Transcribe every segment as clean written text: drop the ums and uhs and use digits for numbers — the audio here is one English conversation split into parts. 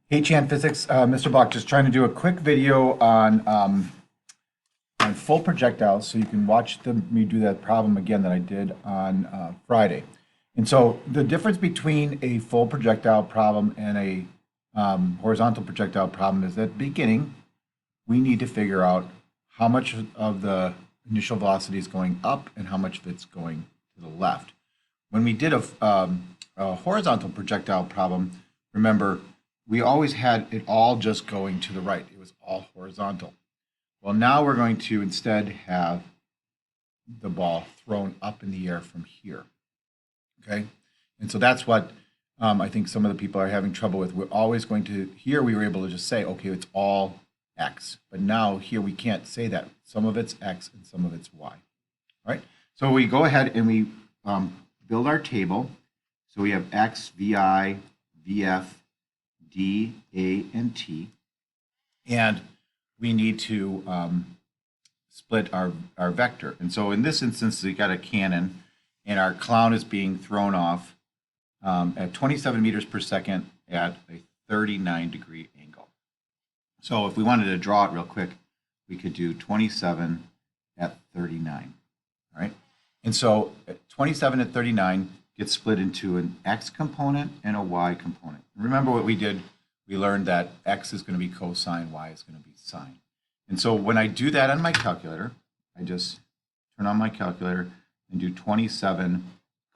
Hey Chan Physics, Mr. Block, just trying to do a quick video on full projectiles so you can watch me do that problem again that I did on Friday. And so the difference between a full projectile problem and a horizontal projectile problem is at the beginning, we need to figure out how much of the initial velocity is going up and how much of it's going to the left. When we did a horizontal projectile problem, remember, we always had it all just going to the right. It was all horizontal. Well, now we're going to instead have the ball thrown up in the air from here. Okay? And so that's what I think some of the people are having trouble with. We're always going to, here we were able to just say, okay, it's all X. But now here we can't say that. Some of it's X and some of it's Y. All right? So we go ahead and we build our table. So we have X, VI, VF, D, A, and T. And we need to split our vector. And so in this instance, we got a cannon, and our clown is being thrown off at 27 meters per second at a 39-degree angle. So if we wanted to draw it real quick, we could do 27 at 39. All right. And so 27 at 39 gets split into an X component and a Y component. Remember what we did? We learned that X is going to be cosine, Y is going to be sine. And so when I do that on my calculator, I just turn on my calculator and do 27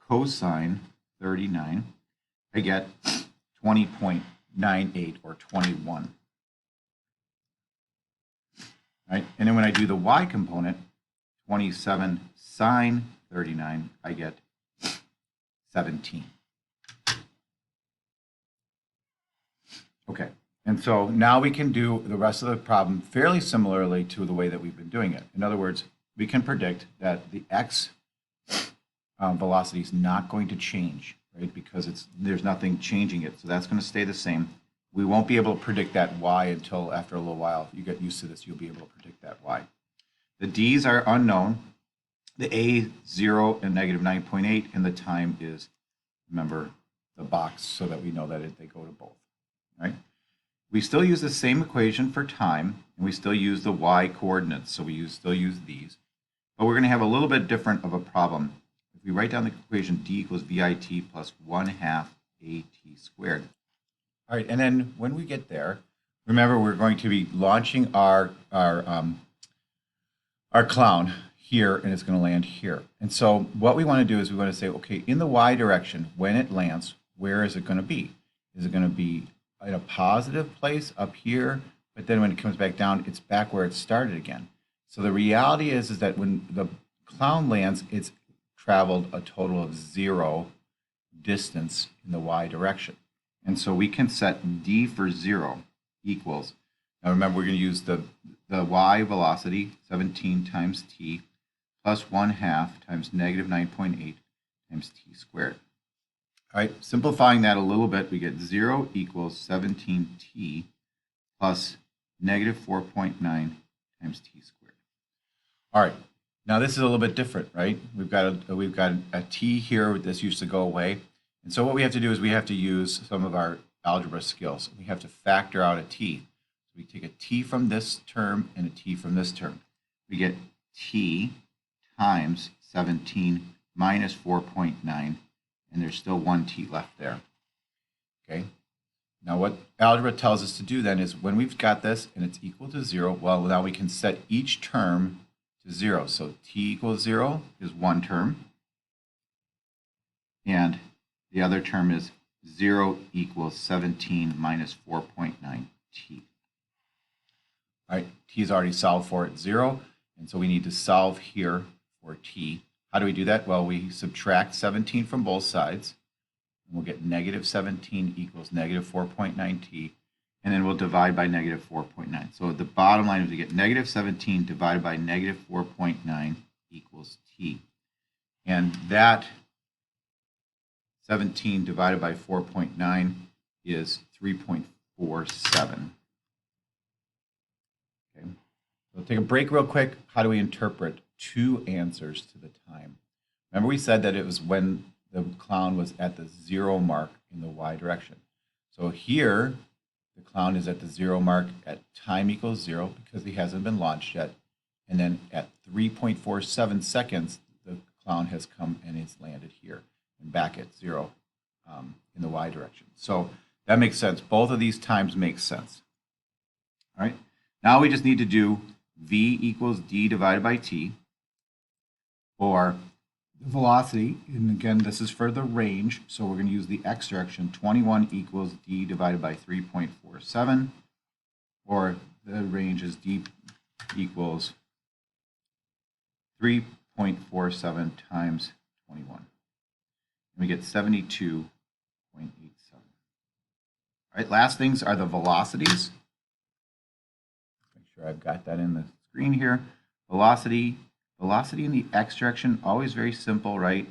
cosine 39. I get 20.98 or 21. Right? And then when I do the Y component, 27 sine 39, I get 17. Okay, and so now we can do the rest of the problem fairly similarly to the way that we've been doing it. In other words, we can predict that the X velocity is not going to change, right? Because there's nothing changing it, so that's going to stay the same. We won't be able to predict that Y until after a little while. You get used to this, you'll be able to predict that Y. The D's are unknown. The A, 0 and negative 9.8, and the time is, remember, the box so that we know that they go to both. Right? We still use the same equation for time, and we still use the Y coordinates, so we still use these. But we're going to have a little bit different of a problem. If we write down the equation D equals VIT plus 1/2 AT squared. All right, and then when we get there, remember we're going to be launching our clown here, and it's going to land here. And so what we want to do is we want to say, okay, in the Y direction, when it lands, where is it going to be? Is it going to be in a positive place up here, but then when it comes back down, it's back where it started again. So the reality is that when the clown lands, it's traveled a total of 0 distance in the Y direction. And so we can set D for 0 equals, now remember we're going to use the Y velocity, 17 times T, plus 1/2 times negative 9.8 times T squared. All right, simplifying that a little bit, we get 0 equals 17t plus negative 4.9 times t squared. All right, now this is a little bit different, right? We've got a t here. This used to go away. And so what we have to do is we have to use some of our algebra skills. We have to factor out a t. So we take a t from this term and a t from this term. We get t times 17 minus 4.9. And there's still 1 t left there. Okay. Now what algebra tells us to do then is when we've got this and it's equal to 0, well, now we can set each term to 0. So t equals 0 is one term. And the other term is 0 equals 17 minus 4.9 t. All right, t is already solved for at 0. And so we need to solve here for t. How do we do that? Well, we subtract 17 from both sides, and we'll get negative 17 equals negative 4.9t, and then we'll divide by negative 4.9. So the bottom line is we get negative 17 divided by negative 4.9 equals t. And that 17 divided by 4.9 is 3.47. Okay. We'll take a break real quick. How do we interpret 2 answers to the time? Remember we said that it was when the clown was at the 0 mark in the Y direction. So here The clown is at the 0 mark at time equals 0 because he hasn't been launched yet. And then at 3.47 seconds, the clown has come and it's landed here and back at 0 in the y direction. So that makes sense. Both of these times make sense. All right. Now we just need to do v equals d divided by t, or the velocity, and again, this is for the range, so we're going to use the x direction. 21 equals d divided by 3.47, or the range is d equals 3.47 times 21. And we get 72.87. All right, last things are the velocities. Make sure I've got that in the screen here. Velocity in the x direction, always very simple, right?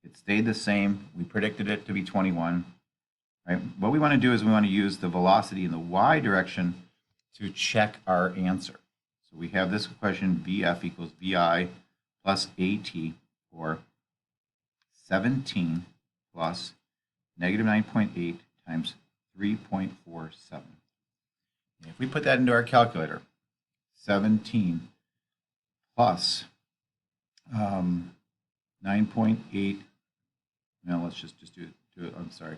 It stayed the same. We predicted it to be 21. Right? What we want to do is we want to use the velocity in the y direction to check our answer. So we have this equation, VF equals VI plus AT, or 17 plus negative 9.8 times 3.47. If we put that into our calculator, 17 plus 9.8, no, let's just do it, I'm sorry,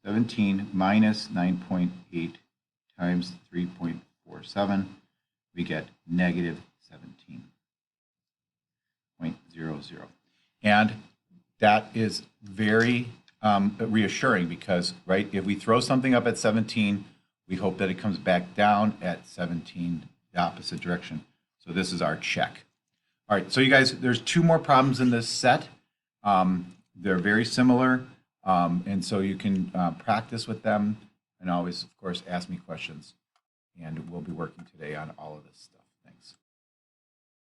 17 minus 9.8 times 3.47, we get negative 17.00. And that is very reassuring because, right, if we throw something up at 17, we hope that it comes back down at 17, the opposite direction. So this is our check. All right, so you guys, there's 2 more problems in this set. They're very similar, and so you can practice with them and always, of course, ask me questions. And we'll be working today on all of this stuff.